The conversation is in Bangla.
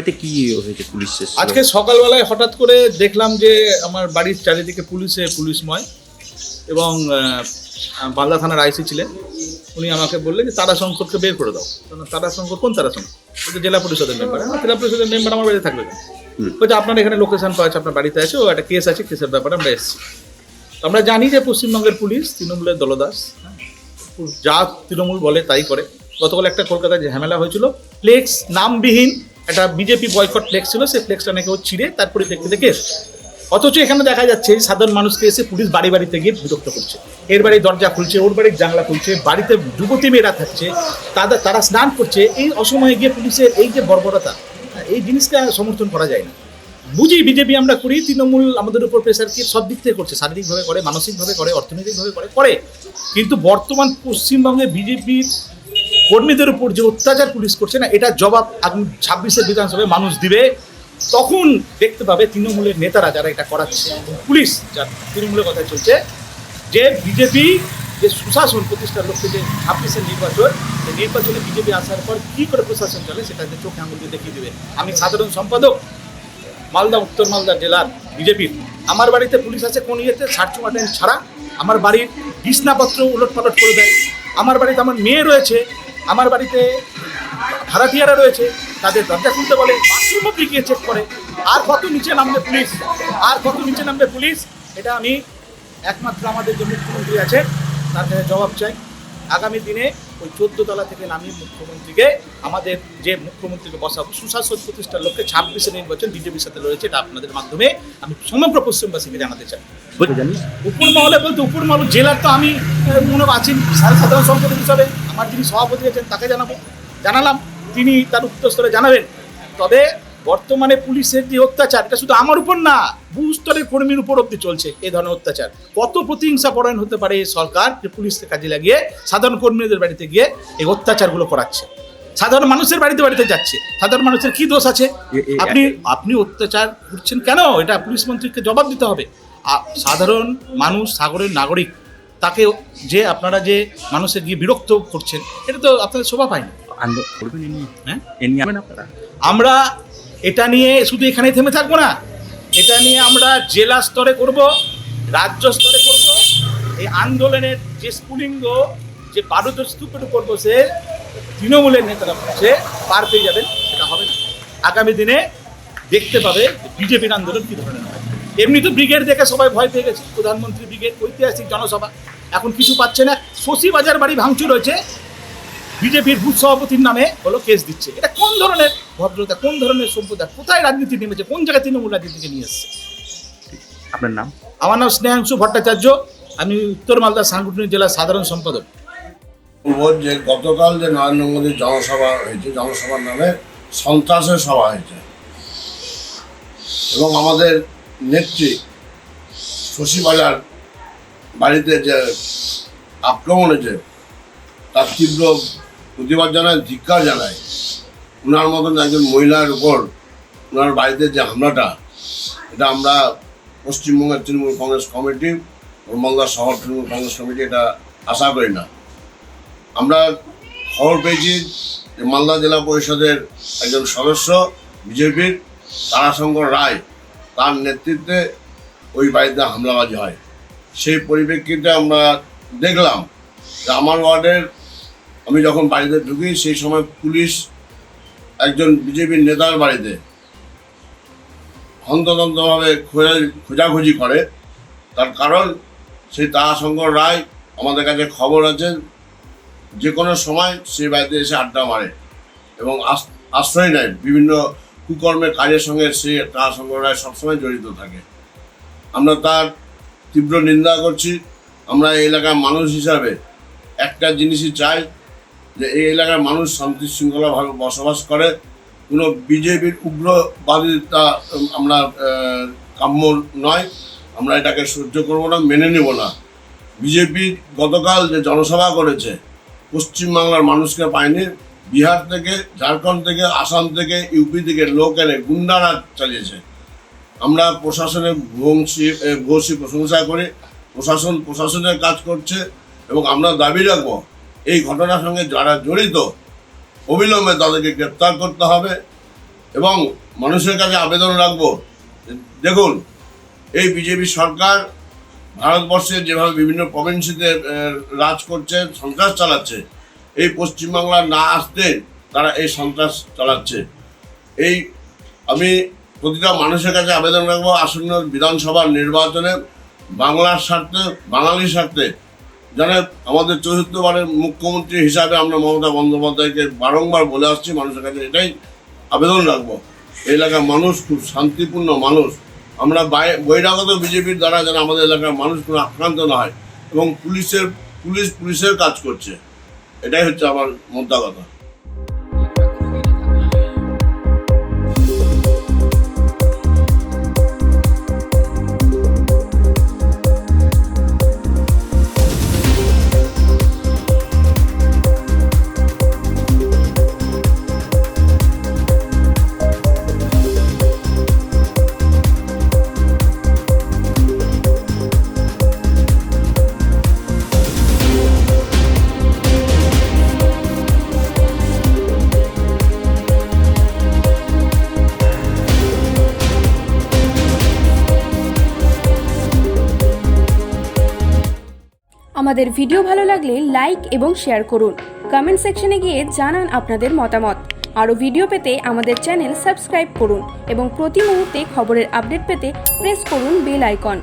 বাড়িতে কি হয়েছে? পুলিশ আজকে সকালবেলায় হঠাৎ করে দেখলাম যে আমার বাড়ির চারিদিকে পুলিশময়, এবং মালদা থানার আইসি ছিলেন, উনি আমাকে বললেন যে তারাশঙ্করকে বের করে দাও। তারাশঙ্কর কোন তারাশঙ্কর? বলছে জেলা পরিষদের মেম্বার। জেলা পরিষদের মেম্বার আমার বাড়িতে থাকবে কেন? বলছে আপনার এখানে লোকেশন পাওয়া আছে, আপনার বাড়িতে আছে, ও একটা কেস আছে, কেসের ব্যাপারে আমরা এসেছি। আমরা জানি যে পশ্চিমবঙ্গের পুলিশ তৃণমূলের দলদাস, যা তৃণমূল বলে তাই করে। গতকাল একটা কলকাতায় ঝামেলা হয়েছিল, ফ্লেক্স নামবিহীন একটা বিজেপি বয়কট ফ্লেক্স ছিল, সেই ফ্লেক্সটা নাকি ও ছিঁড়ে তারপরে দেখতে কেস। অথচ এখানে দেখা যাচ্ছে সাধারণ মানুষকে এসে পুলিশ বাড়িতে গিয়ে বিরক্ত করছে, এর বাড়ির দরজা খুলছে, ওর বাড়ির জানলা খুলছে, বাড়িতে যুবতী মেয়েরা থাকছে, তারা স্নান করছে, এই অসময়ে গিয়ে পুলিশের এই যে বর্বরতা, এই জিনিসটা সমর্থন করা যায় না। বুঝি বিজেপি আমরা করি, তৃণমূল আমাদের উপর প্রেশার কি সব দিক থেকে করছে, শারীরিকভাবে করে, মানসিকভাবে করে, অর্থনৈতিকভাবে করে, কিন্তু বর্তমান পশ্চিমবঙ্গে বিজেপির কর্মীদের উপর যে অত্যাচার পুলিশ করছে না, এটা জবাব আগামী 26-এর বিধানসভায় মানুষ দিবে। তখন দেখতে পাবে তৃণমূলের নেতারা যারা এটা করাচ্ছে, পুলিশ যার তৃণমূলের কথা চলছে, যে বিজেপি যে সুশাসন প্রতিষ্ঠার লক্ষ্যে যে 26-এর নির্বাচনে বিজেপি আসার পর কী করে প্রশাসন চলে সেটা যে চোখে আঙুল দিয়ে দেখিয়ে দেবে। আমি সাধারণ সম্পাদক মালদা, উত্তর মালদা জেলার বিজেপির। আমার বাড়িতে পুলিশ আছে কোন ইয়েতে, সার্চ ওয়ারেন্ট ছাড়া আমার বাড়ির বিছনাপত্র উলটপালট করে দেয়, আমার বাড়িতে আমার মেয়ে রয়েছে, আমার বাড়িতে ভাড়াটিয়ারা রয়েছে, তাদের দরজা খুলতে বলে, বাথরুম অব্দি গিয়ে চেক করে। আর কত নিচে নামবে পুলিশ, এটা আমি একমাত্র আমাদের যে মুখ্যমন্ত্রী আছে তার কাছে জবাব চাই। আগামী দিনে ওই 14 তলা থেকে নামিয়ে মুখ্যমন্ত্রীকে, আমাদের যে মুখ্যমন্ত্রীকে বসাবো সুশাসন প্রতিষ্ঠার লক্ষ্যে 26-এর নির্বাচন বিজেপির সাথে রয়েছে, এটা আপনাদের মাধ্যমে আমি সমগ্র পশ্চিমবাসীকে জানাতে চাই। উপর মহলে বলতে উপর মহল জেলার তো আমি মনে আছি সাধারণ সম্পাদক হিসাবে, আমার যিনি সভাপতি আছেন তাকে জানালাম, তিনি তার উচ্চস্তরে জানাবেন। তবে বর্তমানে পুলিশের যে অত্যাচার, এটা শুধু আমার উপর না, বহু স্তরের কর্মীর উপর অব্দি চলছে এই ধরনের অত্যাচার। কত প্রতিহিংসা পরায়ণ হতে পারে এই সরকার, যে পুলিশকে কাজে লাগিয়ে সাধারণ কর্মীদের বাড়িতে গিয়ে এই অত্যাচারগুলো করাচ্ছে, সাধারণ মানুষের বাড়িতে যাচ্ছে। সাধারণ মানুষের কি দোষ আছে? আপনি অত্যাচার করছেন কেন? এটা পুলিশ মন্ত্রীকে জবাব দিতে হবে। সাধারণ মানুষ, সাগরের নাগরিক, তাকে যে আপনারা যে মানুষের গিয়ে বিরক্ত করছেন, এটা তো আপনাদের শোভা পায় না। আমরা এটা নিয়ে শুধু এখানেই থেমে থাকবো না, এটা নিয়ে আমরা জেলা স্তরে করব, রাজ্য স্তরে করব। এই আন্দোলনের যে স্ফুলিঙ্গ, যে বারুদের স্তূপের উপর বসে তৃণমূলের নেতারা বসে পার পেয়ে যাবেন, সেটা হবে না। আগামী দিনে দেখতে পাবে বিজেপির আন্দোলন কী ধরনের হয়। এমনি তো ব্রিগেড দেখে সবাই ভয় পেয়ে গেছে, প্রধানমন্ত্রী ব্রিগেড, ঐতিহাসিক জনসভা, এখন কিছু পাচ্ছে না। শশী বাজার বাড়ি ভাঙচুর হয়েছে, বিজেপির বুথ সভাপতির নামে হলো কেস দিচ্ছে। এটা কোন ধরনের ভদ্রতা, কোন ধরনের সভ্যতা? কোথায় রাজনীতি নেমেছে, কোন জায়গায় তৃণমূল রাজনীতিকে নিয়ে এসছে? আপনার নাম? আমার নাম স্নেহাংশু ভট্টাচার্য, আমি উত্তর মালদা সাংগঠনিক জেলার সাধারণ সম্পাদক। যে গতকাল যে নরেন্দ্র মোদীর জনসভা হয়েছে, জনসভার নামে সন্ত্রাসের সভা হয়েছে, এবং আমাদের নেত্রী শশী বাজার বাড়িতে যে আক্রমণ হয়েছে তার তীব্র প্রতিবাদ জানায়, ধিক্কার জানায়। ওনার মতন একজন মহিলার উপর ওনার বাড়িতে যে হামলাটা, এটা আমরা পশ্চিমবঙ্গের তৃণমূল কংগ্রেস কমিটি, মালদা শহর তৃণমূল কংগ্রেস কমিটি এটা আশা করি না। আমরা খবর পেয়েছি যে মালদা জেলা পরিষদের একজন সদস্য বিজেপির তারাশঙ্কর রায়, তার নেতৃত্বে ওই বাড়িতে হামলাবাজি হয়। সেই পরিপ্রেক্ষিতে আমরা দেখলাম যে আমার ওয়ার্ডের, আমি যখন বাড়িতে ঢুকি সেই সময় পুলিশ একজন বিজেপির নেতার বাড়িতে হন্তদন্তভাবে খোঁজাখুঁজি করে। তার কারণ সেই তারাশঙ্কর রায়, আমাদের কাছে খবর আছে, যে কোনো সময় সেই বাড়িতে এসে আড্ডা মারে এবং আশ্রয় নেয়, বিভিন্ন কুকর্মের কাজের সঙ্গে সেই তারাশঙ্কর রায় সবসময় জড়িত থাকে। আমরা তার তীব্র নিন্দা করছি। আমরা এই এলাকার মানুষ হিসাবে একটা জিনিসই চাই, যে এই এলাকার মানুষ শান্তি শৃঙ্খলাভাবে বসবাস করে। কোনো বিজেপির উগ্রবাদিতা আমরা কাম্য নয়, আমরা এটাকে সহ্য করব না, মেনে নেব না। বিজেপি গতকাল যে জনসভা করেছে, পশ্চিমবাংলার মানুষকে পায়নি, বিহার থেকে, ঝাড়খণ্ড থেকে, আসাম থেকে, ইউপি থেকে লোক এনে গুন্ডারাজ চালিয়েছে। আমরা প্রশাসনের ভূয়সী প্রশংসা করি, প্রশাসনের কাজ করছে, এবং আমরা দাবি রাখবো এই ঘটনার সঙ্গে যারা জড়িত অবিলম্বে তাদেরকে গ্রেপ্তার করতে হবে। এবং মানুষের কাছে আবেদন রাখবো, দেখুন এই বিজেপি সরকার ভারতবর্ষে যেভাবে বিভিন্ন প্রভিন্সিতে রাজ করছে, সন্ত্রাস চালাচ্ছে, এই পশ্চিমবাংলা না আসতে তারা এই সন্ত্রাস চালাচ্ছে। এই আমি প্রতিটা মানুষের কাছে আবেদন রাখবো, আসন্ন বিধানসভা নির্বাচনে বাংলার স্বার্থে, বাঙালির স্বার্থে যেন আমাদের চতুর্থবারের মুখ্যমন্ত্রী হিসাবে আমরা মমতা বন্দ্যোপাধ্যায়কে বারংবার বলে আসছি, মানুষের কাছে এটাই আবেদন রাখবো। এই এলাকার মানুষ খুব শান্তিপূর্ণ মানুষ, আমরা বহিরাগত বিজেপির দ্বারা যেন আমাদের এলাকার মানুষ কোনো আক্রান্ত না হয়, এবং পুলিশের কাজ করছে, এটাই হচ্ছে আমার মোদ্দা কথা। আমাদের ভিডিও ভালো লাগলে লাইক এবং শেয়ার করুন। কমেন্ট সেকশনে গিয়ে জানান আপনাদের মতামত। আরও ভিডিও পেতে আমাদের চ্যানেল সাবস্ক্রাইব করুন এবং প্রতি মুহূর্তে খবরের আপডেট পেতে প্রেস করুন বেল আইকন।